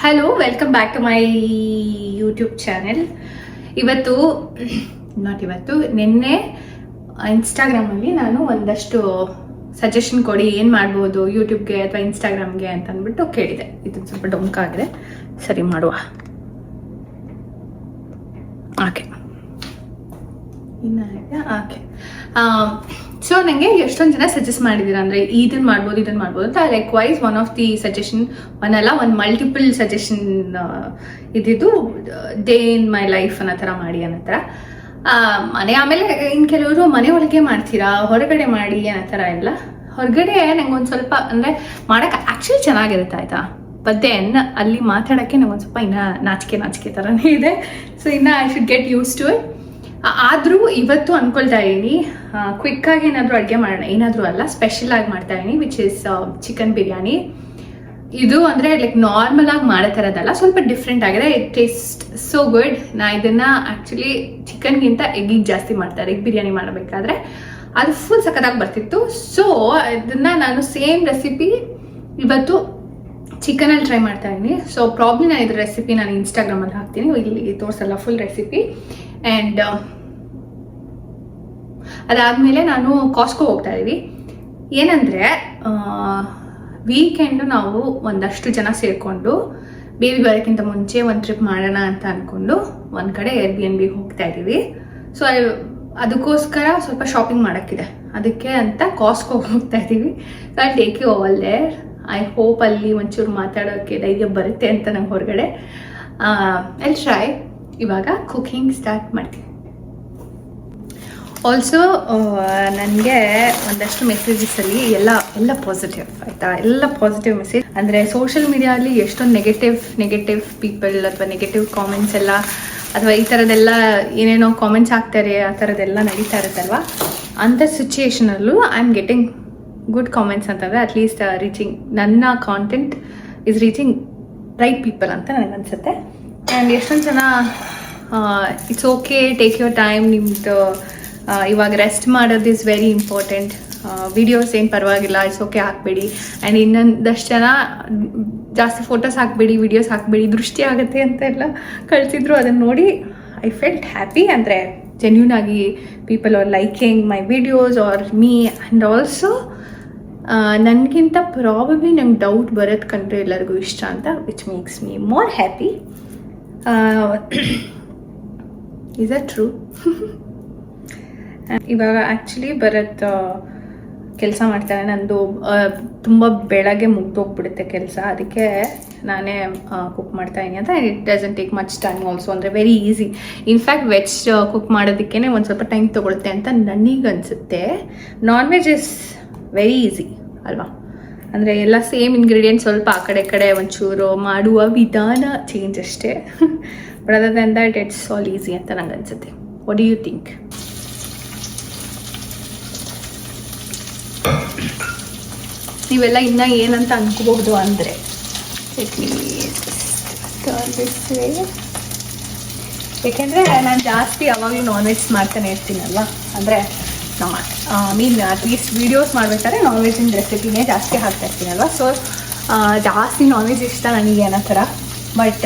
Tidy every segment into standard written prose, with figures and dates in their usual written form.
Hello welcome back to my YouTube channel. ನಿನ್ನೆ ಇನ್ಸ್ಟಾಗ್ರಾಮಲ್ಲಿ ನಾನು ಒಂದಷ್ಟು ಸಜೆಷನ್ ಕೊಡಿ ಏನು ಮಾಡ್ಬೋದು ಯೂಟ್ಯೂಬ್ಗೆ ಅಥವಾ ಇನ್ಸ್ಟಾಗ್ರಾಮ್ಗೆ ಅಂತ ಅಂದ್ಬಿಟ್ಟು ಕೇಳಿದೆ. ಇದನ್ನು ಸ್ವಲ್ಪ ಡೊಂಕಾಗಿದೆ, ಸರಿ ಮಾಡುವ. ಓಕೆ ಸೊ ನನಗೆ ಎಷ್ಟೊಂದು ಜನ ಸಜೆಸ್ಟ್ ಮಾಡಿದ್ದೀರಾ ಅಂದರೆ ಇದನ್ನು ಮಾಡ್ಬೋದು ಅಂತ. Likewise one of the suggestion, ಒಂದು ಮಲ್ಟಿಪಲ್ ಸಜೆಷನ್ ಇದ್ದಿದ್ದು ಡೇ ಇನ್ ಮೈ ಲೈಫ್ ಅನ್ನೋ ಥರ ಮಾಡಿ ಅನ್ನೋ ಥರ. ಆಮೇಲೆ ಇನ್ನು ಕೆಲವರು ಮನೆ ಒಳಗೆ ಮಾಡ್ತೀರಾ, ಹೊರಗಡೆ ಮಾಡಿ ಅನ್ನೋ ಥರ ಎಲ್ಲ. ಹೊರಗಡೆ ನಂಗೆ ಒಂದು ಸ್ವಲ್ಪ ಅಂದರೆ ಮಾಡೋಕ್ಕೆ ಆ್ಯಕ್ಚುಲಿ ಚೆನ್ನಾಗಿರುತ್ತೆ ಆಯಿತಾ, ಬಟ್ ದೆನ್ ಅಲ್ಲಿ ಮಾತಾಡೋಕ್ಕೆ ನಂಗೊಂದು ಸ್ವಲ್ಪ ಇನ್ನೂ ನಾಚಿಕೆ ಥರನೇ ಇದೆ. ಸೊ ಇನ್ನು I should get use to it. ಆದರೂ ಇವತ್ತು ಅಂದ್ಕೊಳ್ತಾ ಇದ್ದೀನಿ ಕ್ವಿಕ್ಕಾಗಿ ಏನಾದರೂ ಅಡುಗೆ ಮಾಡೋಣ, ಏನಾದರೂ ಅಲ್ಲ ಸ್ಪೆಷಲ್ ಆಗಿ ಮಾಡ್ತಾ ಇದ್ದೀನಿ, ವಿಚ್ ಇಸ್ ಚಿಕನ್ ಬಿರಿಯಾನಿ. ಇದು ಅಂದರೆ ಲೈಕ್ ನಾರ್ಮಲ್ ಆಗಿ ಮಾಡೋ ಥರದಲ್ಲ, ಸ್ವಲ್ಪ ಡಿಫ್ರೆಂಟ್ ಆಗಿದೆ. It taste so good. ನಾ ಇದನ್ನು ಆ್ಯಕ್ಚುಲಿ ಚಿಕನ್ಗಿಂತ ಎಗ್ಗಿಗೆ ಜಾಸ್ತಿ ಮಾಡ್ತಾರೆ. ಎಗ್ ಬಿರಿಯಾನಿ ಮಾಡಬೇಕಾದ್ರೆ ಅದು ಫುಲ್ ಸಖತ್ತಾಗಿ ಬರ್ತಿತ್ತು. ಸೊ ಇದನ್ನು ನಾನು ಸೇಮ್ ರೆಸಿಪಿ ಇವತ್ತು ಚಿಕನಲ್ಲಿ ಟ್ರೈ ಮಾಡ್ತಾ ಇದ್ದೀನಿ. ಸೊ ಪ್ರಾಬ್ಲಿ ನಾನು ಇದ್ರ ರೆಸಿಪಿ ನಾನು ಇನ್ಸ್ಟಾಗ್ರಾಮಲ್ಲಿ ಹಾಕ್ತೀನಿ, ಇಲ್ಲಿ ತೋರಿಸಲ್ಲ ಫುಲ್ ರೆಸಿಪಿ. ಆ್ಯಂಡ್ ಅದಾದಮೇಲೆ ನಾನು ಕಾಸ್ಕೋ ಹೋಗ್ತಾ ಇದ್ದೀವಿ. ಏನಂದರೆ ವೀಕೆಂಡು ನಾವು ಒಂದಷ್ಟು ಜನ ಸೇರಿಕೊಂಡು ಬೇಬಿ ಬರೋಕ್ಕಿಂತ ಮುಂಚೆ ಒಂದು ಟ್ರಿಪ್ ಮಾಡೋಣ ಅಂತ ಅಂದ್ಕೊಂಡು ಒಂದು ಕಡೆ Airbnb ಹೋಗ್ತಾ ಇದ್ದೀವಿ. ಸೊ ಅದಕ್ಕೋಸ್ಕರ ಸ್ವಲ್ಪ ಶಾಪಿಂಗ್ ಮಾಡೋಕ್ಕಿದೆ, ಅದಕ್ಕೆ ಅಂತ ಕಾಸ್ಕೋ ಹೋಗ್ತಾ ಇದ್ದೀವಿ. So I take you all there. I hope ಅಲ್ಲಿ ಒಂಚೂರು ಮಾತಾಡೋಕ್ಕೆ ಧೈರ್ಯ ಬರುತ್ತೆ ಅಂತ ನಂಗೆ ಹೊರಗಡೆ. I try. ಇವಾಗ ಕುಕಿಂಗ್ ಸ್ಟಾರ್ಟ್ ಮಾಡ್ತೀನಿ. ಆಲ್ಸೋ ನನಗೆ ಒಂದಷ್ಟು ಮೆಸೇಜಸಲ್ಲಿ ಎಲ್ಲ ಪಾಸಿಟಿವ್ ಆಯಿತಾ, ಎಲ್ಲ ಪಾಸಿಟಿವ್ ಮೆಸೇಜ್. ಅಂದರೆ ಸೋಷಿಯಲ್ ಮೀಡಿಯಾದಲ್ಲಿ ಎಷ್ಟೊಂದು ನೆಗೆಟಿವ್ ಪೀಪಲ್ ಅಥವಾ ನೆಗೆಟಿವ್ ಕಾಮೆಂಟ್ಸ್ ಎಲ್ಲ ಅಥವಾ ಈ ಥರದ್ದೆಲ್ಲ ಏನೇನೋ ಕಾಮೆಂಟ್ಸ್ ಆಗ್ತಾರೆ, ಆ ಥರದ್ದೆಲ್ಲ ನಡೀತಾ ಇರುತ್ತಲ್ವ. ಅಂಥ ಸಿಚುಯೇಷನಲ್ಲೂ I am getting good comments ಅಂತಂದರೆ ಅಟ್ಲೀಸ್ಟ್ ರೀಚಿಂಗ್, ನನ್ನ content is reaching right people ಅಂತ ನನಗನ್ಸುತ್ತೆ. ಆ್ಯಂಡ್ ಎಷ್ಟೊಂದು ಜನ it's okay, take your time, ನಿಮ್ಮದು ಇವಾಗ ರೆಸ್ಟ್ ಮಾಡೋದು ಇಸ್ ವೆರಿ ಇಂಪಾರ್ಟೆಂಟ್. ವಿಡಿಯೋಸ್ ಏನು ಪರವಾಗಿಲ್ಲ, ಇಟ್ಸ್ ಓಕೆ ಹಾಕಬೇಡಿ. ಆ್ಯಂಡ್ ಇನ್ನೊಂದಷ್ಟು ಜನ ಜಾಸ್ತಿ ಫೋಟೋಸ್ ಹಾಕಬೇಡಿ, ವಿಡಿಯೋಸ್ ಹಾಕಬೇಡಿ, ದೃಷ್ಟಿ ಆಗುತ್ತೆ ಅಂತ ಎಲ್ಲ ಕಳಿಸಿದ್ರು. ಅದನ್ನು ನೋಡಿ ಐ ಫೆಲ್ಟ್ ಹ್ಯಾಪಿ. ಅಂದರೆ ಜೆನ್ಯೂನ್ ಆಗಿ people are liking my videos or me. And also ನನಗಿಂತ ಪ್ರಾಬಬ್ಲಿ ನಂಗೆ ಡೌಟ್ ಬರೋದು ಕಂಡ್ರೆ ಎಲ್ಲರಿಗೂ ಇಷ್ಟ ಅಂತ, which makes me more happy. Is that true? ಇವಾಗ ಆ್ಯಕ್ಚುಲಿ ಭರತ್ ಕೆಲಸ ಮಾಡ್ತಾರೆ. ನಂದು ತುಂಬ ಬೆಳಗ್ಗೆ ಮುಗ್ದೋಗ್ಬಿಡುತ್ತೆ ಕೆಲಸ, ಅದಕ್ಕೆ ನಾನೇ ಕುಕ್ ಮಾಡ್ತಾಯಿದ್ದೀನಿ ಅಂತ. It doesn't take much time also, ಅಂದರೆ very easy. In fact veg cook ಮಾಡೋದಕ್ಕೇ ಒಂದು ಸ್ವಲ್ಪ ಟೈಮ್ ತೊಗೊಳುತ್ತೆ ಅಂತ ನನಗನ್ಸುತ್ತೆ. Non veg is very easy ಅಲ್ವಾ, ಅಂದರೆ ಎಲ್ಲ ಸೇಮ್ ಇಂಗ್ರೀಡಿಯೆಂಟ್ಸ್, ಸ್ವಲ್ಪ ಆ ಕಡೆ ಒಂಚೂರು ಮಾಡುವ ವಿಧಾನ ಚೇಂಜ್ ಅಷ್ಟೇ. But other then that it's all easy ಅಂತ ನಂಗೆ ಅನ್ಸುತ್ತೆ. What do you think? ನೀವೆಲ್ಲ ಇನ್ನೂ ಏನಂತ ಅನ್ಕೋಬಹುದು ಅಂದರೆ, ಯಾಕೆಂದರೆ ನಾನು ಜಾಸ್ತಿ ಯಾವಾಗಲೂ ನಾನ್ ವೆಜ್ ಮಾಡ್ತಾನೆ ಇರ್ತೀನಲ್ವ. ಅಂದರೆ ಅಟ್ಲೀಸ್ಟ್ ವೀಡಿಯೋಸ್ ಮಾಡ್ಬೇಕಾದ್ರೆ ನಾನ್ ವೆಜ್ಜಿನ ರೆಸಿಪಿನೇ ಜಾಸ್ತಿ ಹಾಕ್ತಾ ಇರ್ತೀನಲ್ವ. ಸೊ ಜಾಸ್ತಿ ನಾನ್ ವೆಜ್ ಇಷ್ಟ ನನಗೆ ಅನ್ನೋ ಥರ. ಬಟ್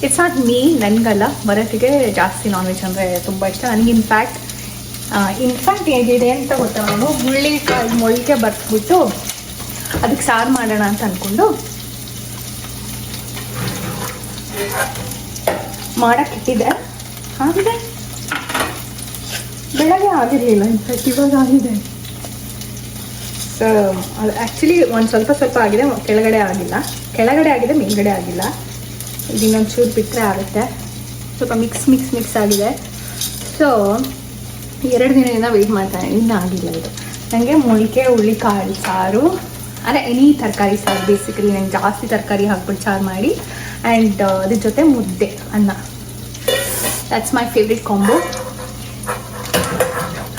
ಇಟ್ಸ್ ನಾಟ್ ಮೀ, ನನಗಲ್ಲ, ಭರತಿಗೆ ಜಾಸ್ತಿ ನಾನ್ ವೆಜ್ ಅಂದರೆ ತುಂಬ ಇಷ್ಟ. ನನಗೆ ಇನ್ಫ್ಯಾಕ್ಟ್ ಹೇಗಿದೆ ಅಂತ ಗೊತ್ತಾ, ನಾನು ಹುಳ್ಳಿಕಾಯಿ ಮೊಳಕೆ ಬರ್ತ್ಬಿಟ್ಟು ಅದಕ್ಕೆ ಸಾರು ಮಾಡೋಣ ಅಂತ ಅಂದ್ಕೊಂಡು ಮಾಡೋಕ್ಕಿಟ್ಟಿದ್ದೆ. ಆಗಿದೆ, ಬೆಳಗ್ಗೆ ಆಗಿರಲಿಲ್ಲ, ಇನ್ಫ್ಯಾಕ್ಟ್ ಇವಾಗ ಆಗಿದೆ. ಸೊ ಅದು ಆ್ಯಕ್ಚುಲಿ ಒಂದು ಸ್ವಲ್ಪ ಆಗಿದೆ, ಕೆಳಗಡೆ ಆಗಿದೆ, ಮೇಲ್ಗಡೆ ಆಗಿಲ್ಲ. ಇದು ಇನ್ನೊಂದು ಚೂರು ಬಿಟ್ಟರೆ ಆಗುತ್ತೆ. ಸ್ವಲ್ಪ ಮಿಕ್ಸ್ ಆಗಿದೆ. ಸೊ 2 ದಿನದಿಂದ ವೆಯ್ಟ್ ಮಾಡ್ತಾನೆ, ಇನ್ನೂ ಆಗಿಲ್ಲ ಇದು. ನನಗೆ ಮೊಳಕೆ ಹುಳ್ಳಿಕಾಳು ಸಾರು, ಅಂದರೆ ಎನಿ ತರಕಾರಿ ಸಾರು, ಬೇಸಿಕಲಿ ನಂಗೆ ಜಾಸ್ತಿ ತರಕಾರಿ ಹಾಕ್ಬಿಟ್ಟು ಸಾರು ಮಾಡಿ, ಆ್ಯಂಡ್ ಅದ್ರ ಜೊತೆ ಮುದ್ದೆ, ಅನ್ನ. That's my favourite combo.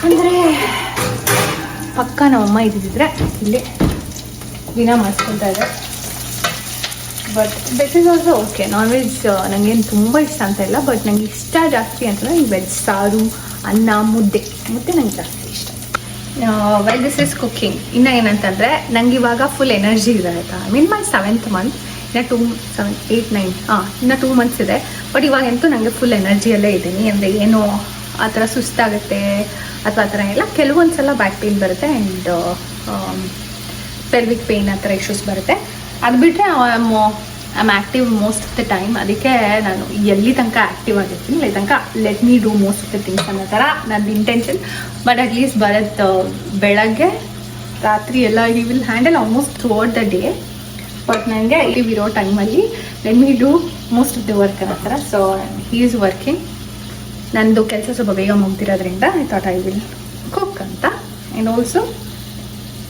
ಅಂದರೆ ಪಕ್ಕ ನಮ್ಮಮ್ಮ ಇದ್ದಿದ್ರೆ ಇಲ್ಲೇ ದಿನ ಮಾಡಿಸ್ಕೊಳ್ತಾ ಇದೆ. But this is also okay. Non veg ನನಗೇನು ತುಂಬ ಇಷ್ಟ ಅಂತ ಇಲ್ಲ, ಬಟ್ ನನಗೆ ಇಷ್ಟ ಜಾಸ್ತಿ ಅಂತಂದರೆ ಈ ವೆಜ್ ಸಾರು, ಅನ್ನ, ಮುದ್ದೆ ನಂಗೆ ಜಾಸ್ತಿ ಇಷ್ಟ. Well this is cooking. ಇನ್ನು ಏನಂತಂದರೆ ನನಗೆ ಇವಾಗ ಫುಲ್ ಎನರ್ಜಿ ಇದೆ ಆಯಿತಾ. I mean my 7th month, ಇನ್ನು 2, 7, 8, 9 ಇನ್ನು 2 ಮಂತ್ಸ್ ಇದೆ. ಬಟ್ ಇವಾಗಂತೂ ನನಗೆ ಫುಲ್ ಎನರ್ಜಿಯಲ್ಲೇ ಇದ್ದೀನಿ. ಅಂದರೆ ಏನೋ ಆ ಥರ ಸುಸ್ತಾಗುತ್ತೆ ಅಥವಾ ಆ ಥರ ಎಲ್ಲ. ಕೆಲವೊಂದು ಸಲ ಬ್ಯಾಕ್ ಪೇಯ್ನ್ ಬರುತ್ತೆ ಆ್ಯಂಡ್ ಪೆಲ್ವಿಕ್ ಪೇಯ್ನ್ ಆ ಥರ ಇಶ್ಯೂಸ್ ಬರುತ್ತೆ. ಅದು ಬಿಟ್ಟರೆ I am active most of the time. ಅದಕ್ಕೆ ನಾನು ಎಲ್ಲಿ ತನಕ ಆ್ಯಕ್ಟಿವ್ ಆಗಿರ್ತೀನಿ ಅಲ್ಲಿ ತನಕ let me do most of the things ಅನ್ನೋ ಥರ ನನ್ನ ಇಂಟೆನ್ಷನ್. ಬಟ್ ಅಟ್ಲೀಸ್ಟ್ ಬರತ್ ಬೆಳಗ್ಗೆ ರಾತ್ರಿ ಎಲ್ಲ he will handle almost throughout the day. But ನನಗೆ ಲೀವ್ ಇರೋ ಟೈಮಲ್ಲಿ let me do most of the work ಅನ್ನೋ ಥರ. So he is working. ನಂದು ಕೆಲಸ ಸ್ವಲ್ಪ ಬೇಗ ಮುಗ್ದಿರೋದ್ರಿಂದ I thought I will cook ಅಂತ. ಆ್ಯಂಡ್ ಆಲ್ಸೋ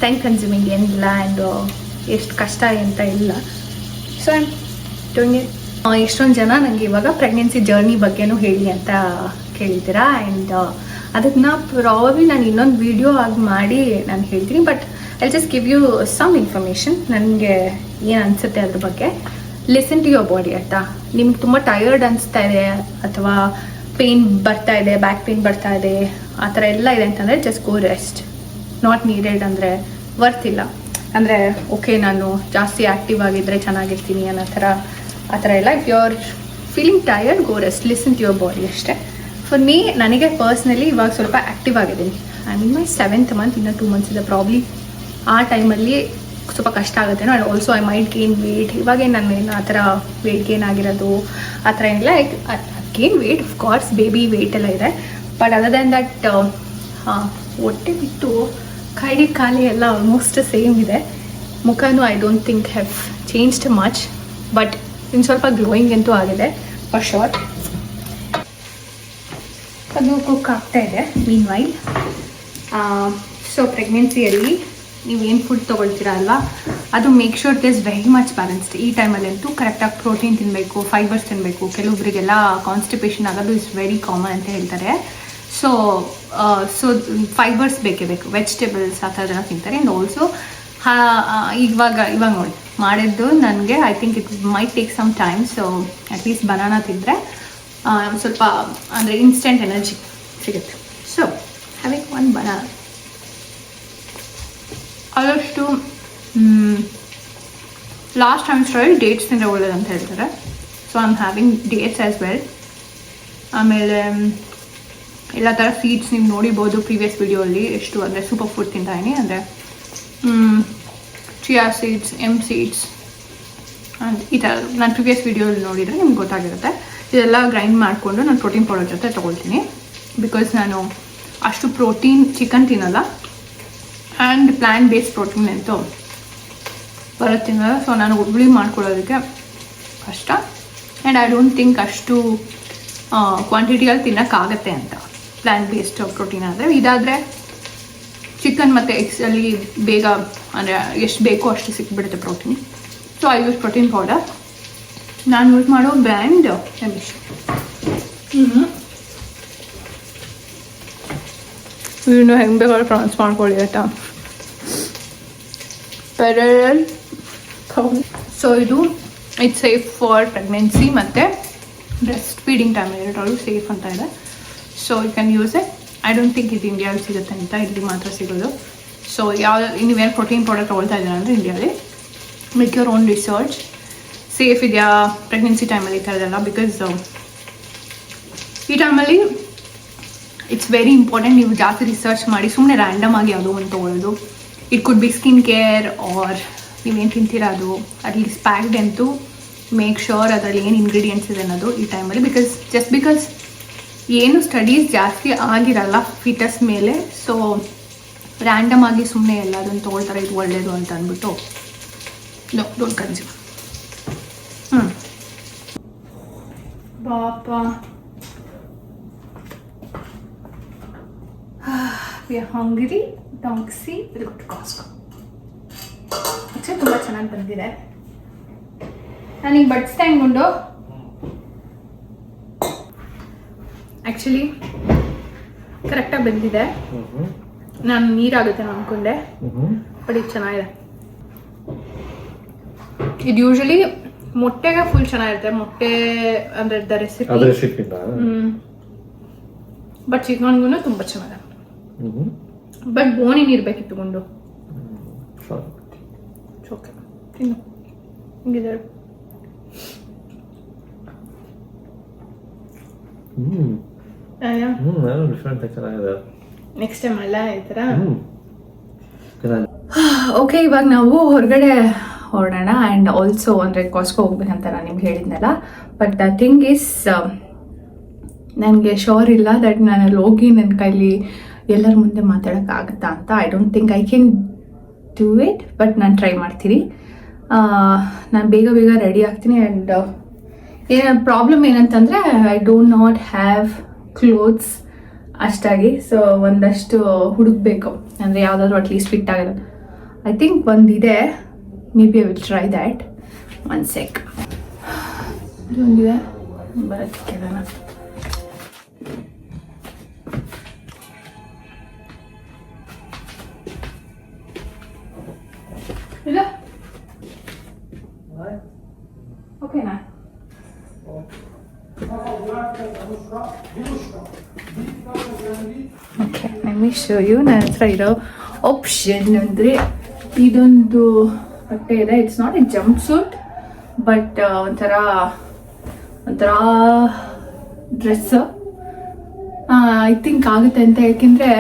ಟೈಮ್ ಕನ್ಸ್ಯೂಮಿಂಗ್ ಏನಿಲ್ಲ ಆ್ಯಂಡ್ ಎಷ್ಟು ಕಷ್ಟ ಅಂತ ಇಲ್ಲ. So I am doing it. ಎಷ್ಟೊಂದು ಜನ ನನಗೆ ಇವಾಗ ಪ್ರೆಗ್ನೆನ್ಸಿ ಜರ್ನಿ ಬಗ್ಗೆನೂ ಹೇಳಿ ಅಂತ ಕೇಳಿದ್ದೀರಾ. ಆ್ಯಂಡ್ ಅದನ್ನ ಪ್ರಾಬಬ್ಲಿ ನಾನು ಇನ್ನೊಂದು ವಿಡಿಯೋ ಆಗಿ ಮಾಡಿ ನಾನು ಹೇಳ್ತೀನಿ. But I just give you some information. ನನಗೆ ಏನು ಅನಿಸುತ್ತೆ ಅದ್ರ ಬಗ್ಗೆ. ಲಿಸನ್ ಟು ಯುವರ್ ಬಾಡಿ ಆಯಿತಾ. ನಿಮ್ಗೆ ತುಂಬ ಟಯರ್ಡ್ ಅನಿಸ್ತಾ ಇದೆ ಅಥವಾ ಪೇಯ್ನ್ ಬರ್ತಾ ಇದೆ, ಬ್ಯಾಕ್ ಪೇಯ್ನ್ ಬರ್ತಾ ಇದೆ, ಆ ಥರ ಎಲ್ಲ ಇದೆ ಅಂತಂದರೆ just go rest. Not needed ಅಂದರೆ ವರ್ತಿಲ್ಲ. ಅಂದರೆ ಓಕೆ ನಾನು ಜಾಸ್ತಿ ಆ್ಯಕ್ಟಿವ್ ಆಗಿದ್ದರೆ ಚೆನ್ನಾಗಿರ್ತೀನಿ ಅನ್ನೋ ಥರ ಆ ಥರ ಎಲ್ಲ. If you are feeling tired, go rest, listen to your body ಅಷ್ಟೇ. ಫಾರ್ ಮೀ ನನಗೆ ಪರ್ಸ್ನಲಿ ಇವಾಗ ಸ್ವಲ್ಪ ಆ್ಯಕ್ಟಿವ್ ಆಗಿದ್ದೀನಿ. I mean my 7th month, ಇನ್ನೂ 2 ಮಂತ್ಸ್ ಇದೆ. ಪ್ರಾಬ್ಲಿ ಆ ಟೈಮಲ್ಲಿ ಸ್ವಲ್ಪ ಕಷ್ಟ ಆಗುತ್ತೇನೋ. And also I might gain weight. ಇವಾಗೇನು ನಾನು ಏನು ಆ ಥರ ವೇಟ್ ಗೇನ್ ಆಗಿರೋದು ಆ ಥರ ಏನಿಲ್ಲ. Gain weight of course, baby weight ಎಲ್ಲ ಇದೆ. ಬಟ್ ಅದರ್ ದ್ಯಾನ್ ದಟ್ ಹೊಟ್ಟೆ ಬಿಟ್ಟು ಕೈ ಖಾಲಿ ಎಲ್ಲ ಆಲ್ಮೋಸ್ಟ್ ಸೇಮ್ ಇದೆ. ಮುಖನೂ I don't think have changed much. But ಇನ್ನು ಸ್ವಲ್ಪ ಗ್ಲೋಯಿಂಗ್ ಅಂತೂ ಆಗಿದೆ ಫಾರ್ ಶೋರ್. ಅದು ಕುಕ್ ಆಗ್ತಾ ಇದೆ ಮೀನ್ ವೈಲ್. ಸೊ ಪ್ರೆಗ್ನೆನ್ಸಿಯಲ್ಲಿ ನೀವೇನು ಫುಡ್ ತೊಗೊಳ್ತೀರಾ ಅಲ್ವಾ, ಅದು make sure it is very much balanced. ಈ ಟೈಮಲ್ಲಂತೂ ಕರೆಕ್ಟಾಗಿ ಪ್ರೋಟೀನ್ ತಿನ್ನಬೇಕು, ಫೈಬರ್ಸ್ ತಿನ್ನಬೇಕು. ಕೆಲವೊಬ್ಬರಿಗೆಲ್ಲ ಕಾನ್ಸ್ಟಿಪೇಷನ್ ಆಗೋದು ಇಸ್ ವೆರಿ ಕಾಮನ್ ಅಂತ ಹೇಳ್ತಾರೆ. ಸೊ ಫೈಬರ್ಸ್ ಬೇಕೇ ಬೇಕು. ವೆಜಿಟೇಬಲ್ಸ್ ಆ ಥರದೆಲ್ಲ ತಿಂತಾರೆ. ಆ್ಯಂಡ್ ಆಲ್ಸೋ ಇವಾಗ ನೋಡಿ ಮಾಡಿದ್ದು ನನಗೆ I think it might take some time. So at least banana ತಿಂದರೆ ಸ್ವಲ್ಪ ಅಂದರೆ ಇನ್ಸ್ಟೆಂಟ್ ಎನರ್ಜಿ ಸಿಗುತ್ತೆ. So having one banana. ಆದಷ್ಟು ಲಾಸ್ಟ್ ಟೈಮ್ ಸ್ಟೋರಿ ಡೇಟ್ಸ್ ತಿಂದರೆ ಒಳ್ಳೇದು ಅಂತ ಹೇಳ್ತಾರೆ. So I am having dates as well. ಆಮೇಲೆ ಎಲ್ಲ ಥರ ಸೀಡ್ಸ್ ನೀವು ನೋಡಿಬೋದು ಪ್ರೀವಿಯಸ್ ವಿಡಿಯೋಲ್ಲಿ. ಎಷ್ಟು ಅಂದರೆ ಸೂಪರ್ ಫುಡ್ ತಿಂತಾಯಿನಿ. ಅಂದರೆ chia seeds, hemp seeds and ಈ ಥರ ನಾನು ಪ್ರೀವಿಯಸ್ ವಿಡಿಯೋಲ್ಲಿ ನೋಡಿದರೆ ನಿಮ್ಗೆ ಗೊತ್ತಾಗಿರುತ್ತೆ. ಇದೆಲ್ಲ ಗ್ರೈಂಡ್ ಮಾಡಿಕೊಂಡು ನಾನು ಪ್ರೋಟೀನ್ ಪೌಡರ್ ಜೊತೆ ತೊಗೊಳ್ತೀನಿ. ಬಿಕಾಸ್ ನಾನು ಅಷ್ಟು ಪ್ರೋಟೀನ್ ಚಿಕನ್ ತಿನ್ನಲ್ಲ ಆ್ಯಂಡ್ ಪ್ಲ್ಯಾಂಟ್ ಬೇಸ್ಡ್ ಪ್ರೋಟೀನ್ ಅಂತೂ ಬರುತ್ತಿಲ್ಲ. ಸೊ ನಾನು ಹುಳಿ ಮಾಡ್ಕೊಳ್ಳೋದಕ್ಕೆ ಕಷ್ಟ. ಆ್ಯಂಡ್ ಐ ಡೋಂಟ್ ಥಿಂಕ್ ಅಷ್ಟು ಕ್ವಾಂಟಿಟಿಯಲ್ಲಿ ತಿನ್ನೋಕ್ಕಾಗತ್ತೆ ಅಂತ ಪ್ಲ್ಯಾಂಟ್ ಬೇಸ್ಡ್ ಪ್ರೋಟೀನ್ ಆದರೆ. ಇದಾದರೆ ಚಿಕನ್ ಮತ್ತು ಎಗ್ಸಲ್ಲಿ ಬೇಗ ಅಂದರೆ ಎಷ್ಟು ಬೇಕೋ ಅಷ್ಟು ಸಿಕ್ಬಿಡುತ್ತೆ protein. So I use protein powder. ನಾನು ಯೂಸ್ ಮಾಡೋ ಬ್ರ್ಯಾಂಡ್ ಎಮಿಶ್. ಇನ್ನು ಹೆಂಗೆ ಬೇಕಾದ್ರೂ ಪ್ರೊನೌನ್ಸ್ ಮಾಡ್ಕೊಳ್ಳಿ ಆಯಿತಾ. ಪೆರಲ್. ಸೊ ಇದು ಇಟ್ಸ್ ಸೇಫ್ ಫಾರ್ ಪ್ರೆಗ್ನೆನ್ಸಿ ಮತ್ತು ಬ್ರೆಸ್ಟ್ ಫೀಡಿಂಗ್ ಟೈಮ್ ಎರಡರಲ್ಲೂ ಸೇಫ್ ಅಂತ ಇದೆ. So you can use it. I don't think ಇದು ಇಂಡಿಯಾದಲ್ಲಿ ಸಿಗುತ್ತೆ ಅಂತ, ಇಲ್ಲಿ ಮಾತ್ರ ಸಿಗೋದು. ಸೊ ನೀವೇನು ಪ್ರೋಟೀನ್ ಪೌಡರ್ ತೊಗೊಳ್ತಾ ಇದ್ದೀರ ಅಂದರೆ ಇಂಡಿಯಾದಲ್ಲಿ make your own research. Safe ಇದೆಯಾ ಪ್ರೆಗ್ನೆನ್ಸಿ ಟೈಮಲ್ಲಿ ಈ ಥರದೆಲ್ಲ. ಬಿಕಾಸ್ ಈ ಟೈಮಲ್ಲಿ ಇಟ್ಸ್ ವೆರಿ ಇಂಪಾರ್ಟೆಂಟ್ ನೀವು ಜಾಸ್ತಿ ರಿಸರ್ಚ್ ಮಾಡಿ ಸುಮ್ಮನೆ ರ್ಯಾಂಡಮ್ ಆಗಿ ಯಾವುದೋ ಒಂದು ತೊಗೊಳ್ಳೋದು. It could be skin care or ನೀವೇನು ತಿಂತೀರೋದು ಅಟ್ಲೀಸ್ಟ್ ಪ್ಯಾಕ್ಡ್ ಅಂತೂ ಮೇಕ್ ಶೋರ್ ಅದರಲ್ಲಿ ಏನು ಇಂಗ್ರೀಡಿಯೆಂಟ್ಸ್ ಇದೆ ಅನ್ನೋದು ಈ ಟೈಮಲ್ಲಿ. ಬಿಕಾಸ್ ಏನು ಸ್ಟಡೀಸ್ ಜಾಸ್ತಿ ಆಗಿರಲ್ಲ ಫಿಟಸ್ ಮೇಲೆ. ಸೊ ರ್ಯಾಂಡಮ್ ಆಗಿ ಸುಮ್ಮನೆ ಎಲ್ಲದನ್ನು ತೊಗೊಳ್ತಾರೆ ಇದು ಒಳ್ಳೆಯದು ಅಂತ ಅಂದ್ಬಿಟ್ಟು ಡೋಂಟ್ ಕನ್ಸ್ಯೂಮ್. ಪಾಪ we are hungry. Donkey will go to Costco. ತುಂಬ ಚೆನ್ನಾಗಿ ಬಂದಿದೆ. ನಾನೀಗ ಬಡಿಸ್ತಾ ಹಿಂಗೊಂಡು ಆ್ಯಕ್ಚುಲಿ ಕರೆಕ್ಟಾಗಿ ಬಂದಿದೆ. ನಾನು ನೀರಾಗುತ್ತೆ ಅಂದ್ಕೊಂಡೆ, ಬಟ್ ಇದು ಚೆನ್ನಾಗಿದೆ. ಇದು ಯೂಶ್ವಲಿ ಮೊಟ್ಟೆಗೆ ಫುಲ್ ಚೆನ್ನಾಗಿರುತ್ತೆ. ಮೊಟ್ಟೆ ಅಂದ್ರೆ ದ ರೆಸಿಪಿ. ಬಟ್ ಚಿಕನ್ಗೂ ತುಂಬಾ ಚೆನ್ನಾಗಿದೆ. ಬಟ್ ಬೋನಿನ್ ಇರ್ಬೇಕಿತ್ತು ಗುಂಡು. ಓಕೆ ತಿನ್ನು. ಹಿಂಗಿದೆ. ನೆಕ್ಸ್ಟ್ ಟೈಮ್ ಅಲ್ಲ ಈ ಥರ. ಓಕೆ, ಇವಾಗ ನಾವು ಹೊರಗಡೆ ಹೊರಡೋಣ. ಆ್ಯಂಡ್ ಆಲ್ಸೋ ಅಂದರೆ ಕಾಸ್ಕೋ ಹೋಗ್ಬೇಕಂತ ನಾನು ನಿಮ್ಗೆ ಹೇಳಿದ್ನಲ್ಲ. ಬಟ್ ದ ಥಿಂಗ್ ಈಸ್, ನನಗೆ ಶೋರ್ ಇಲ್ಲ ದಟ್ ನಾನು ಅಲ್ಲಿ ಹೋಗಿ ನನ್ನ ಕೈಲಿ ಎಲ್ಲರ ಮುಂದೆ ಮಾತಾಡೋಕ್ಕಾಗುತ್ತಾ ಅಂತ. I don't think I can do it, but ನಾನು ಟ್ರೈ ಮಾಡ್ತೀನಿ. ನಾನು ಬೇಗ ರೆಡಿ ಆಗ್ತೀನಿ. ಆ್ಯಂಡ್ ಪ್ರಾಬ್ಲಮ್ ಏನಂತಂದರೆ I don't not have clothes ಅಷ್ಟಾಗಿ. ಸೊ ಒಂದಷ್ಟು ಹುಡುಕ್ಬೇಕು, ಅಂದರೆ ಯಾವುದಾದ್ರೂ ಅಟ್ಲೀಸ್ಟ್ ಫಿಟ್ ಆಗಲ್ಲ. ಐ ಥಿಂಕ್ ಒಂದಿದೆ, maybe I will try that. One sec. ಇದೊಂದಿದೆ, ಬರೋಕ್ಕೆ ಕೇಳೋಣ. ಇಲ್ಲ ಓಕೆನಾ? Okay, let me show you. ನನ್ನ ಹತ್ರ ಇರೋ ಆಪ್ಷನ್ ಅಂದರೆ ಇದೊಂದು ಬಟ್ಟೆ ಇದೆ. It's not a jumpsuit, but ಒಂಥರ ಡ್ರೆಸ್. ಐ ಥಿಂಕ್ ಆಗುತ್ತೆ ಅಂತ, ಯಾಕೆಂದರೆ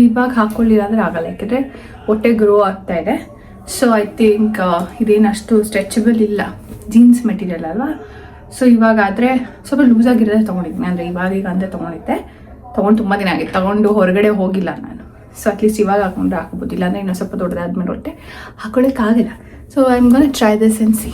ಇವಾಗ ಹಾಕ್ಕೊಳ್ಳಿಲ್ಲ ಆಗಲ್ಲ, ಯಾಕೆಂದರೆ ಹೊಟ್ಟೆ ಗ್ರೋ ಆಗ್ತಾ ಇದೆ. ಸೊ ಐ ಥಿಂಕ್ ಇದೇನು ಅಷ್ಟು ಸ್ಟ್ರೆಚಬಲ್ ಇಲ್ಲ, ಜೀನ್ಸ್ ಮೆಟೀರಿಯಲ್ ಅಲ್ವಾ. ಸೊ ಇವಾಗಾದರೆ ಸ್ವಲ್ಪ ಲೂಸ್ ಆಗಿರೋದೇ ತೊಗೊಂಡಿದ್ದೀನಿ. ಅಂದರೆ ಇವಾಗ ಅಂದರೆ ತೊಗೊಂಡು ತುಂಬ ದಿನ ಆಗಿತ್ತು, ತೊಗೊಂಡು ಹೊರಗಡೆ ಹೋಗಿಲ್ಲ ನಾನು. ಸೊ ಅಟ್ಲೀಸ್ಟ್ ಇವಾಗ ಹಾಕೊಂಡ್ರೆ ಹಾಕೋಬೋದಿಲ್ಲ, ಅಂದರೆ ಇನ್ನೂ ಸ್ವಲ್ಪ ದೊಡ್ಡದಾದ್ಮೇಲೆ ಹೊಟ್ಟೆ ಹಾಕೊಳ್ಳೋಕ್ಕಾಗಲ್ಲ. So I am gonna try this and see.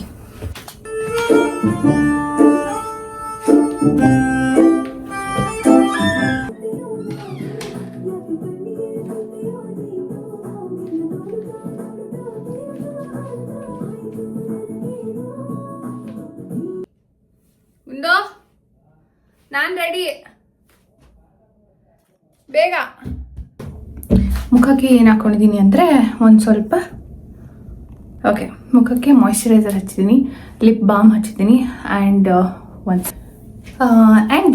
ನಾನು ರೆಡಿ, ಬೇಗ. ಮುಖಕ್ಕೆ ಏನು ಹಾಕೊಂಡಿದ್ದೀನಿ ಅಂದರೆ ಒಂದು ಸ್ವಲ್ಪ ಮುಖಕ್ಕೆ ಮಾಯ್ಶ್ಚರೈಸರ್ ಹಚ್ಚಿದ್ದೀನಿ, ಲಿಪ್ ಬಾಮ್ ಹಚ್ಚಿದ್ದೀನಿ. ಆ್ಯಂಡ್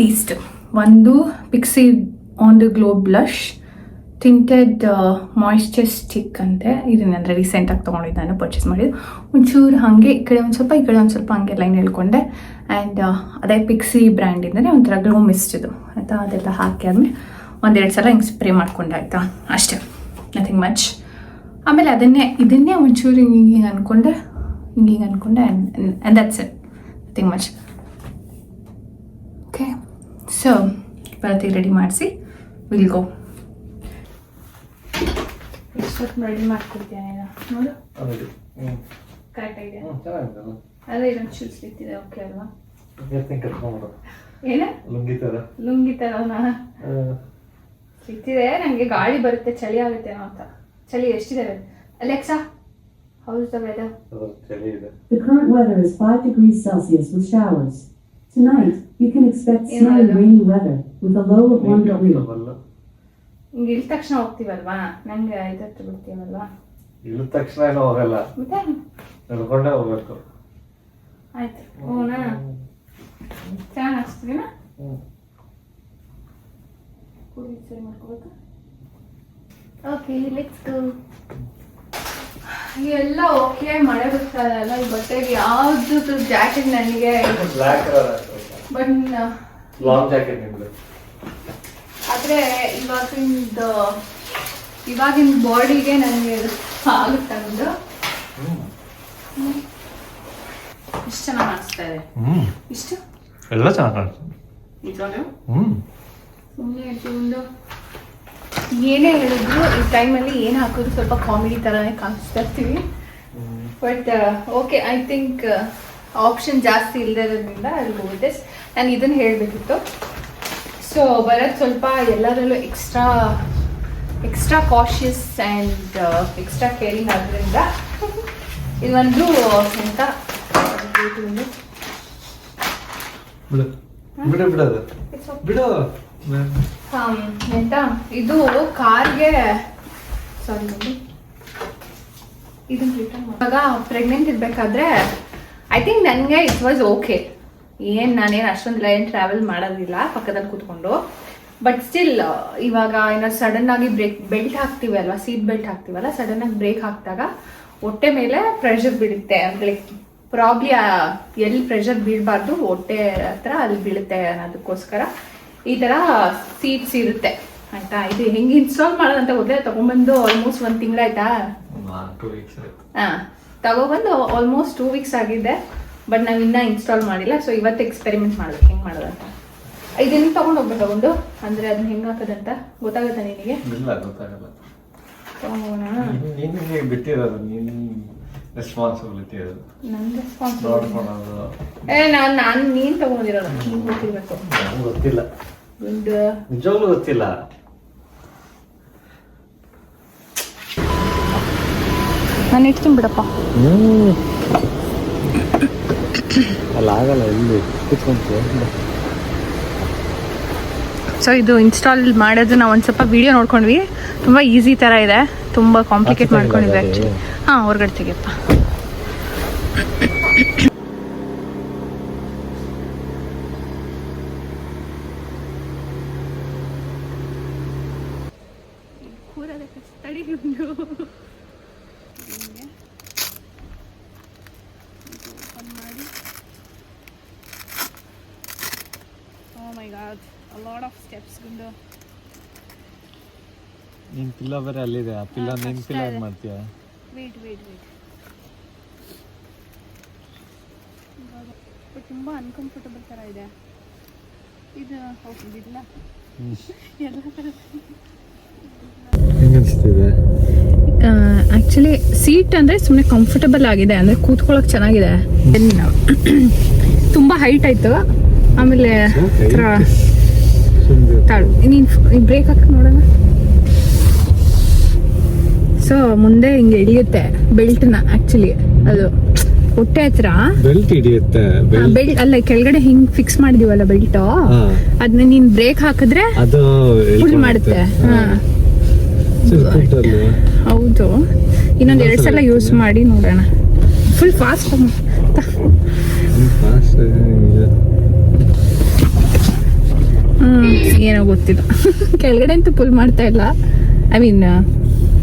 ದೀಸ್ಟ್ ಒಂದು Pixi on the glow blush tinted moisture stick ಅಂತೆ. ಇದನ್ನ ಅಂದರೆ ರೀಸೆಂಟಾಗಿ ತೊಗೊಂಡಿದ್ದು, ನಾನು ಪರ್ಚೇಸ್ ಮಾಡಿದ್ದು. ಒಂಚೂರು ಹಾಗೆ ಈ ಕಡೆ ಒಂದು ಸ್ವಲ್ಪ ಹಂಗೆ ಲೈನ್ ಹೇಳ್ಕೊಂಡೆ. ಆ್ಯಂಡ್ ಅದೇ ಪಿಕ್ಸಿ ಬ್ರ್ಯಾಂಡಿಂದನೇ ಒಂಥರ ಗ್ಲೋ ಮಿಸ್ಟ್ ಇದು ಆಯಿತಾ. ಅದೆಲ್ಲ ಹಾಕಿ ಆದಮೇಲೆ ಒಂದೆರಡು ಸಲ ಹಿಂಗೆ ಸ್ಪ್ರೇ ಮಾಡ್ಕೊಂಡೆ ಆಯಿತಾ, ಅಷ್ಟೇ, ನಥಿಂಗ್ ಮಚ್. ಆಮೇಲೆ ಇದನ್ನೇ ಒಂಚೂರು ಹಿಂಗೆ ಅಂದ್ಕೊಂಡೆ and that's it, nothing much. Okay, so ಬರತ್ತಿ ರೆಡಿ ಮಾಡಿಸಿ ವಿಲ್ ಗೋ. ರೆಡಿ ಮಾಡ್ಕೊಡ್ತೀಯ ನೋಡು, ಕರೆಕ್ಟ್ ಆಗಿದೆ. ಅದೇ ಇದೊಂದು ಶೂಸ್ ಸಿಗ್ತಿದೆ, ಓಕೆ ಅಲ್ವಾ? ಏನ ಲುಂಗಿ ತರನಾ ಸಿಗ್ತಿದೆ. ನನಗೆ ಗಾಳಿ ಬರುತ್ತೆ, ಚಳಿ ಆಗುತ್ತೆ ಅಂತ. ಚಳಿ ಎಷ್ಟಿದೆ Alexa? How's the weather? The current weather is 5 degrees Celsius with showers. Tonight, you can expect snowy rainy weather with a low of 1 degree. ಹಿಂಗೆ ಇಳಿದ ತಕ್ಷಣ ಹೋಗ್ತೀವಲ್ವಾ, ನಂಗೆ ಇದತ್ತು ಬಿಡ್ತೀವಲ್ವಾ? ಇಳಿದ ತಕ್ಷಣ ಏನೋ ಹೋಗಲ್ಲ, ಮತ್ತೆ ನಡ್ಕೊಂಡೇ ಹೋಗ್ಬೇಕು. ಆಯ್ತು, ಹೋಗೋಣ. ಚೆನ್ನಾಗಿ ಹಾಕ್ಸ್ತೀವಿನಾ? ಕೂಡಿ ಸರಿ ಮಾಡ್ಕೋಬೇಕು. Okay, let's go. ಎಲ್ಲ ಓಕೆ, ಮಳೆ ಬರ್ತಾ ಇಲ್ಲ. ಈ ಬಟ್ಟೆಗೆ ಯಾವ್ದು ಜಾಕೆಟ್ ನನಗೆ ಬಟ್ ಲಾಂಗ್ ಜಾಕೆಟ್ ನಿಮ್ದು. ಆದರೆ ಇವಾಗಿನ ಬಾಡಿಗೆ ನನಗೆ ಆಗುತ್ತೆ ಒಂದು. ಇಷ್ಟು ಚೆನ್ನಾಗಿ ಕಾಣಿಸ್ತಾ ಇದೆ. ಇಷ್ಟು ಎಲ್ಲ ಚೆನ್ನಾಗಿ ಕಾಣಿಸ್ತದೆ ನಿಜವಾಗ್ಲೂ. ಸುಮ್ಮನೆ ಒಂದು ಏನೇ ಹೇಳಿದ್ರು ಈ ಟೈಮಲ್ಲಿ ಏನು ಹಾಕೋದು ಸ್ವಲ್ಪ ಕಾಮಿಡಿ ಥರನೇ ಕಾಣಿಸ್ತಾ ಇರ್ತೀವಿ. But okay, I think option ಜಾಸ್ತಿ ಇಲ್ಲದಿರೋದ್ರಿಂದ ಅಲ್ಲಿ ಹೋಗಿದ್ದೆ. ನಾನು ಇದನ್ನು ಹೇಳಬೇಕಿತ್ತು. ಸೊ ಬರೋದು ಸ್ವಲ್ಪ ಎಲ್ಲದರಲ್ಲೂ extra cautious and extra caring ಆದ್ದರಿಂದ ಇದೊಂದು ಎಂತ ಎಂತ ಇದು ಕಾರ್ಗೆ ಸಾರಿ ಇದನ್ನ ರಿಟರ್ನ್ ಇವಾಗ ಪ್ರೆಗ್ನೆಂಟ್ ಇರಬೇಕಾದ್ರೆ ಐ ಥಿಂಕ್ ನನಗೆ ಇಟ್ ವಾಸ್ ಓಕೆ. ನಾನೇನು ಅಷ್ಟೊಂದು ಲೈನ್ ಟ್ರಾವೆಲ್ ಮಾಡೋದಿಲ್ಲ ಪಕ್ಕದಲ್ಲಿ ಕೂತ್ಕೊಂಡು. ಬಟ್ ಸ್ಟಿಲ್ ಇವಾಗ ಏನೋ ಸಡನ್ ಆಗಿ ಬೆಲ್ಟ್ ಹಾಕ್ತೀವಿ ಅಲ್ವಾ, ಸೀಟ್ ಬೆಲ್ಟ್ ಹಾಕ್ತೀವಲ್ಲ, ಸಡನ್ ಆಗಿ ಬ್ರೇಕ್ ಹಾಕಿದಾಗ ಹೊಟ್ಟೆ ಮೇಲೆ ಪ್ರೆಷರ್ ಬೀಳುತ್ತೆ. ಅಂದ್ರೆ ಪ್ರಾಬ್ಲಿ ಎಲ್ಲಿ ಪ್ರೆಷರ್ ಬೀಳಬಾರ್ದು ಹೊಟ್ಟೆ ಹತ್ರ ಅಲ್ಲಿ ಬೀಳುತ್ತೆ ಅನ್ನೋದಕ್ಕೋಸ್ಕರ ಈ ಥರ ಸೀಟ್ಸ್ ಇರುತ್ತೆ ಆಯ್ತಾ. ಇದು ಹೆಂಗೆ ಇನ್ಸ್ಟಾಲ್ ಮಾಡೋದಂತ ಗೊತ್ತೇ, ತಗೊಂಡ್ಬಂದು ಆಲ್ಮೋಸ್ಟ್ 1 ತಿಂಗಳಾಯ್ತಾ. 2 weeks ಆಯ್ತು. ತಗೊಬಂದು ಆಲ್ಮೋಸ್ಟ್ 2 weeks ಆಗಿದೆ. ಬಟ್ ನಾವು ಇನ್ನೂ ಇನ್ಸ್ಟಾಲ್ ಮಾಡಿಲ್ಲ. ಸೊ ಇವತ್ತು ಎಕ್ಸ್ಪೆರಿಮೆಂಟ್ ಮಾಡ್ಬೇಕು ಹೆಂಗೆ ಮಾಡೋದಂತ. ಇದನ್ನು ತಗೊಂಡು ಹೋಗ್ಬೇಕು ತಗೊಂಡು, ಅಂದರೆ ಅದನ್ನ ಹೆಂಗೆ ಹಾಕೋದಂತ ಗೊತ್ತಾಗುತ್ತಾ ನಿನಗೆ? ಇಲ್ಲ, ಗೊತ್ತಾಗಲ್ಲ. ತಗೊಂಡೋಗೋಣ. ನಿನಗೆ ಬಿಟ್ಟಿರೋದು, ನಿನ್ನ ರೆಸ್ಪಾನ್ಸಿಬಿಲಿಟಿ ಅದು. ನನ್ನ ರೆಸ್ಪಾನ್ಸಿಬಿಲಿಟಿ ನೋಡ್ಕೊಳೋದು. ನಾನು ನೀನು ತಗೊಂಡಿರೋದು ನಿಂಗೆ ಗೊತ್ತಿರಬೇಕು. ನಂಗೆ ಗೊತ್ತಿಲ್ಲ, ಗುಂಡು ನಿಜವಾಗ್ಲೂ ಗೊತ್ತಿಲ್ಲ. ನಾನು ಇಡ್ತೀನಿ ಬಿಡಪ್ಪ. ಅಲ್ಲ ಆಗಲ್ಲ, ಇಲ್ಲಿ ಕುತ್ಕೊಂತು. ಸೊ ಇದು ಇನ್ಸ್ಟಾಲ್ ಮಾಡೋದು ನಾವು ಒಂದು ಸ್ವಲ್ಪ ವಿಡಿಯೋ ನೋಡ್ಕೊಂಡ್ವಿ. ತುಂಬ ಈಸಿ ಥರ ಇದೆ, ತುಂಬ ಕಾಂಪ್ಲಿಕೇಟ್ ಮಾಡ್ಕೊಂಡಿದ್ವಿ ಆ್ಯಕ್ಚುಲಿ. ಹಾಂ, ಹೊರಗಡೆ ತೆಗಿಯಪ್ಪ. Oh my god, a lot of steps, Gundu. ನಿನ್ ಪಿಲ್ಲ ಬೇರೆ ಅಲ್ಲಿದೆ. ಆ ಪಿಲ್ಲ ನಿನ್ ಪಿಲ್ಲ ಏನ್ ಮಾಡ್ತೀಯ? Wait. ಬಟ್ ತುಂಬ ಅನ್ಕಂಫರ್ಟಬಲ್ ಥರ ಇದೆ ಇದು. ಹೋಗಿಲ್ಲ ಎಲ್ಲ ಥರ. ಹೆಂಗನ್ಸ್ತಿದೆ? ಆ್ಯಕ್ಚುಲಿ ಸೀಟ್ ಅಂದರೆ ಸುಮ್ಮನೆ ಕಂಫರ್ಟಬಲ್ ಆಗಿದೆ, ಅಂದರೆ ಕೂತ್ಕೊಳ್ಳೋಕೆ ಚೆನ್ನಾಗಿದೆ. ತುಂಬ ಹೈಟ್ ಆಯಿತು. ಆಮೇಲೆ ನೀನು ಬ್ರೇಕ್ ಹಾಕಿ ನೋಡೋಣ. ಸೊ ಮುಂದೆ ಹಿಂಗೆ ಹಿಡಿಯುತ್ತೆ ಬೆಲ್ಟ್ನ. ಆ್ಯಕ್ಚುಲಿ ಅದು ಹೊಟ್ಟೆ ಹತ್ರ ಬೆಲ್ಟ್ ಹಿಡಿಯುತ್ತೆ. ಬೆಲ್ಟ್ ಅಲ್ಲ, ಕೆಳಗಡೆ ಹಿಂಗೆ ಫಿಕ್ಸ್ ಮಾಡಿದೀವಲ್ಲ ಬೆಲ್ಟು, ಅದನ್ನ ನೀನು ಬ್ರೇಕ್ ಹಾಕಿದ್ರೆ ಅದು ಫುಲ್ ಮಾಡುತ್ತೆ. ಹೌದು, ಇನ್ನೊಂದು 2 ಸಲ ಯೂಸ್ ಮಾಡಿ ನೋಡೋಣ. ಫುಲ್ ಫಾಸ್ಟ್ ಏನೋ ಗೊತ್ತಿಲ್ಲ. ಕೆಳಗಡೆ ಅಂತೂ ಫುಲ್ ಮಾಡ್ತಾ ಇಲ್ಲ. ಐ ಮೀನ್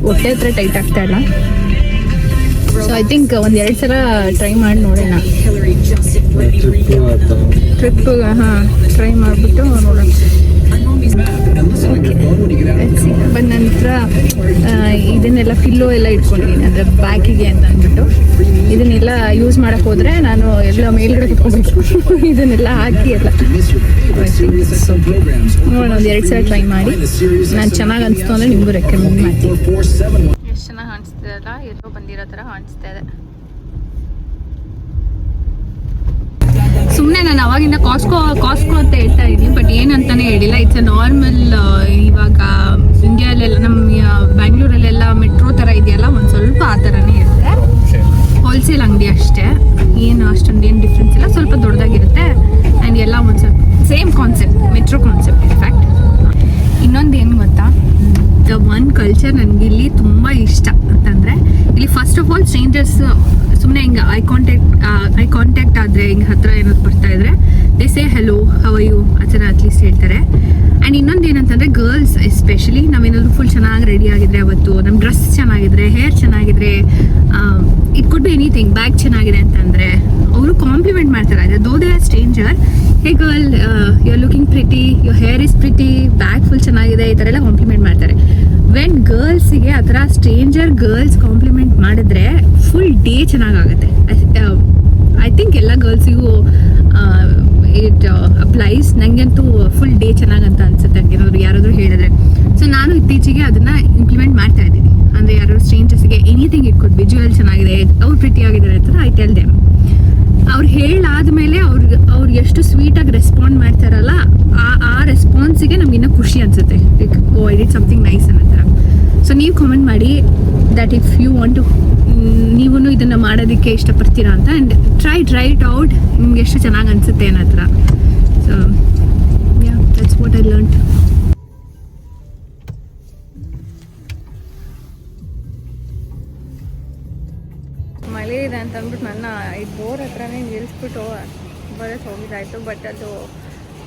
ಹೊಟ್ಟೆ ಹತ್ರ ಟೈಟ್ ಆಗ್ತಾ ಇಲ್ಲ. ಸೊ ಐ ಥಿಂಕ್ 1-2 ಸಲ ಟ್ರೈ ಮಾಡಿ ನೋಡೋಣ. ಟ್ರಿಪ್ಪಿಗೆ ಟ್ರೈ ಮಾಡಿಬಿಟ್ಟು ನೋಡೋಣ. ಬಂದ ನಂತರ ಇದನ್ನೆಲ್ಲ ಫಿಲ್ಲೋ ಎಲ್ಲ ಇಟ್ಕೊಂಡಿದ್ದೀನಿ, ಅಂದರೆ ಬ್ಯಾಕಿಗೆ ಅಂತ ಅಂದ್ಬಿಟ್ಟು. ಇದನ್ನೆಲ್ಲ ಯೂಸ್ ಮಾಡಕ್ಕೆ ಹೋದರೆ ನಾನು ಎಲ್ಲ ಮೇಲ್ಗಡೆ ಕುತ್ಕೋಬೇಕು. ಇದನ್ನೆಲ್ಲ ಹಾಕಿ ಎಲ್ಲ ನೋಡೋಣ. 1-2 ಸಲ ಟ್ರೈ ಮಾಡಿ ನಾನು ಚೆನ್ನಾಗಿ ಅನಿಸ್ತು ಅಂದರೆ ನಿಮಗೂ ರೆಕಮೆಂಡ್ ಮಾಡ್ತೀನಿ. ಎಷ್ಟು ಚೆನ್ನಾಗಿ ಕಾಣಿಸ್ತಿದೆ ಅಲ್ಲ, ಎಲ್ಲೋ ಬಂದಿರೋ ಥರ ಕಾಣಿಸ್ತಾ ಇದೆ. ಸುಮ್ಮನೆ ನಾನು ಅವಾಗಿಂದ ಕಾಸ್ಕೋ ಅಂತ ಹೇಳ್ತಾ ಇದ್ದೀನಿ, ಬಟ್ ಏನಂತಾನೆ ಹೇಳಿಲ್ಲ. It's a normal. ಇವಾಗ ಇಂಡಿಯಾಲೆಲ್ಲ ನಮ್ಮ ಬ್ಯಾಂಗ್ಳೂರಲ್ಲೆಲ್ಲ ಮೆಟ್ರೋ ಥರ ಇದೆಯಲ್ಲ, ಒಂದು ಸ್ವಲ್ಪ ಆ ಥರನೇ ಇರುತ್ತೆ. ಹೋಲ್ಸೇಲ್ ಅಂಗಡಿ ಅಷ್ಟೇ, ಏನು ಅಷ್ಟೊಂದು ಏನು ಡಿಫ್ರೆನ್ಸ್ ಇಲ್ಲ. ಸ್ವಲ್ಪ ದೊಡ್ಡದಾಗಿರುತ್ತೆ ಆ್ಯಂಡ್ ಎಲ್ಲ ಒಂದು ಸ್ವಲ್ಪ same concept, metro concept. In fact ಇನ್ನೊಂದು ಏನು ಗೊತ್ತಾ, ದ ಒನ್ ಕಲ್ಚರ್ ನನಗೆ ಇಲ್ಲಿ ತುಂಬ ಇಷ್ಟ ಅಂತಂದರೆ, ಇಲ್ಲಿ ಫಸ್ಟ್ ಆಫ್ ಆಲ್ ಸ್ಟ್ರೇಂಜರ್ಸ್ ಸುಮ್ಮನೆ ಹಿಂಗೆ ಐ ಕಾಂಟ್ಯಾಕ್ಟ್ ಆದರೆ ಹಿಂಗೆ ಹತ್ರ ಏನಾದ್ರು ಬರ್ತಾ ಇದ್ರೆ they say hello, how are you ಆ ಥರ ಅಟ್ಲೀಸ್ಟ್ ಹೇಳ್ತಾರೆ. ಆ್ಯಂಡ್ ಇನ್ನೊಂದು ಏನಂತಂದರೆ ಗರ್ಲ್ಸ್ ಎಸ್ಪೆಷಲಿ ನಾವೇನಾದ್ರು ಫುಲ್ ಚೆನ್ನಾಗಿ ರೆಡಿ ಆಗಿದ್ರೆ, ಅವತ್ತು ನಮ್ಮ ಡ್ರೆಸ್ ಚೆನ್ನಾಗಿದ್ರೆ, ಹೇರ್ ಚೆನ್ನಾಗಿದ್ರೆ, it could be anything, bag ಚೆನ್ನಾಗಿದೆ ಅಂತಂದರೆ ಅವರು ಕಾಂಪ್ಲಿಮೆಂಟ್ ಮಾಡ್ತಾರೆ. Though they are stranger, hey girl you are looking pretty, your hair is pretty, bag full ಚೆನ್ನಾಗಿದೆ, ಈ ಥರ ಎಲ್ಲ ಕಾಂಪ್ಲಿಮೆಂಟ್ ಮಾಡ್ತಾರೆ. ವೆನ್ ಗರ್ಲ್ಸಿಗೆ ಆ ಥರ ಸ್ಟ್ರೇಂಜರ್ ಗರ್ಲ್ಸ್ ಕಾಂಪ್ಲಿಮೆಂಟ್ ಮಾಡಿದ್ರೆ ಫುಲ್ ಡೇ ಚೆನ್ನಾಗಾಗುತ್ತೆ. ಐ ಥಿಂಕ್ ಎಲ್ಲ ಗರ್ಲ್ಸಿಗೂ ಇಟ್ ಅಪ್ಲೈಸ್. ನನಗಂತೂ ಫುಲ್ ಡೇ ಚೆನ್ನಾಗಂತ ಅನ್ಸುತ್ತೆ ಏನಾದ್ರು ಯಾರಾದರೂ ಹೇಳಿದ್ರೆ. ಸೊ ನಾನು ಇತ್ತೀಚೆಗೆ ಅದನ್ನು ಇಂಪ್ಲಿಮೆಂಟ್ ಮಾಡ್ತಾ ಇದ್ದೀನಿ. ಅಂದರೆ ಯಾರು ಸ್ಟ್ರೇಂಜರ್ಸ್ಗೆ anything it could be, jewel ಚೆನ್ನಾಗಿದೆ, ಅವ್ರು ಪ್ರಿಟಿ ಆಗಿದ್ದಾರೆ ಅಂತ ಐ ಟೆಲ್ ದೆಮ್. ಅವ್ರು ಹೇಳಾದ್ಮೇಲೆ ಅವ್ರು ಎಷ್ಟು ಸ್ವೀಟಾಗಿ ರೆಸ್ಪಾಂಡ್ ಮಾಡ್ತಾರಲ್ಲ, ಆ ರೆಸ್ಪಾನ್ಸಿಗೆ ನಮಗಿನ್ನೂ ಖುಷಿ ಅನಿಸುತ್ತೆ. Like oh I did something nice ಅನ್ನೋ ಥರ. ಸೊ ನೀವು ಕಮೆಂಟ್ ಮಾಡಿ that if you want to, ನೀವು ಇದನ್ನು ಮಾಡೋದಕ್ಕೆ ಇಷ್ಟಪಡ್ತೀರಾ ಅಂತ. ಆ್ಯಂಡ್ ಟ್ರೈ ಇಟ್ ಔಟ್, ನಿಮ್ಗೆ ಎಷ್ಟು ಚೆನ್ನಾಗಿ ಅನಿಸುತ್ತೆ ಅನ್ನೋ ಥರ. So yeah, that's what I learned. ಮಳೆ ಇದೆ ಅಂತ ಅಂದ್ಬಿಟ್ಟು ನನ್ನ ಈ ಬೋರ್ ಹತ್ರನೇ ನಿಲ್ಲಿಸ್ಬಿಟ್ಟು ಬರೋಕ್ಕೆ ಹೋಗಿದ್ದಾಯಿತು. ಬಟ್ ಅದು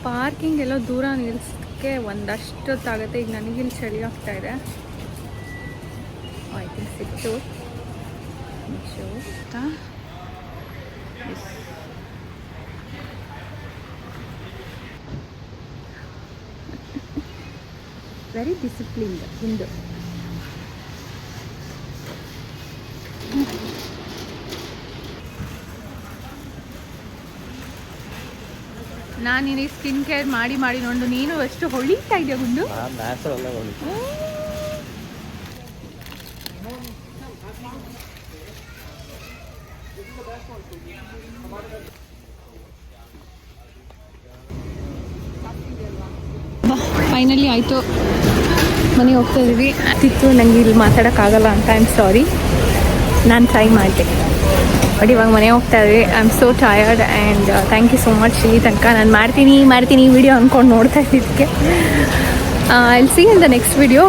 ಪಾರ್ಕಿಂಗ್ ಎಲ್ಲೋ ದೂರ ನಿಲ್ಲಿಸೋಕ್ಕೆ ಒಂದಷ್ಟೊತ್ತಾಗುತ್ತೆ. ಈಗ ನನಗಿಲ್ಲಿ ಚಳಿ ಆಗ್ತಾ ಇದೆ. ಐ ಥಿಂಕ್ ಸಿಕ್ತು. Very disciplined Hindu. ನಾನು ನಿನಗೆ ಸ್ಕಿನ್ ಕೇರ್ ಮಾಡಿ ನೋಡು, ನೀನು ಎಷ್ಟು ಹೊಳಿತಾ ಇದೆಯಾ ಗುಂಡು. ನ್ಯಾಚುರಲ್ ಆಗಿ ಫೈನಲಿ ಆಯಿತು, ಮನೆಗೆ ಹೋಗ್ತಾ ಇದ್ವಿ. ತಿತ್ತು ನನಗೆ ಇಲ್ಲಿ ಮಾತಾಡೋಕ್ಕಾಗಲ್ಲ ಅಂತ ಐ ಆಮ್ ಸಾರಿ. ನಾನು ಟ್ರೈ ಮಾಡಿದೆ, ಬಟ್ ಇವಾಗ ಮನೆಗೆ ಹೋಗ್ತಾ ಇದ್ವಿ. I am so tired and thank you so much. ಇಲ್ಲಿ ತನಕ ನಾನು ಮಾಡ್ತೀನಿ ವಿಡಿಯೋ ಅಂದ್ಕೊಂಡು ನೋಡ್ತಾ ಇದ್ದಿದ್ದಕ್ಕೆ. I'll see in the next video.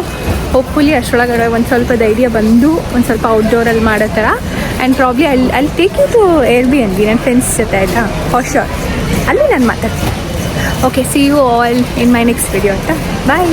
Hopefully ಅಷ್ಟರೊಳಗಡೆ ಒಂದು ಸ್ವಲ್ಪ ಧೈರ್ಯ ಬಂದು ಒಂದು ಸ್ವಲ್ಪ ಔಟ್ಡೋರಲ್ಲಿ ಮಾಡೋ ಥರ. ಆ್ಯಂಡ್ ಪ್ರಾಬ್ಲಿ ಅಲ್ಲಿ ಟೇಕ್ ಯು ಟು Airbnb ನನ್ನ ಫ್ರೆಂಡ್ಸ್ ಜೊತೆ, ಆಯಿತಾ? ಫಾರ್ ಶ್ಯೂರ್ ಅಲ್ಲಿ ನಾನು ಮಾತಾಡ್ತೀನಿ. Okay, see you all in my next video ಅಂತ. ಬಾಯ್.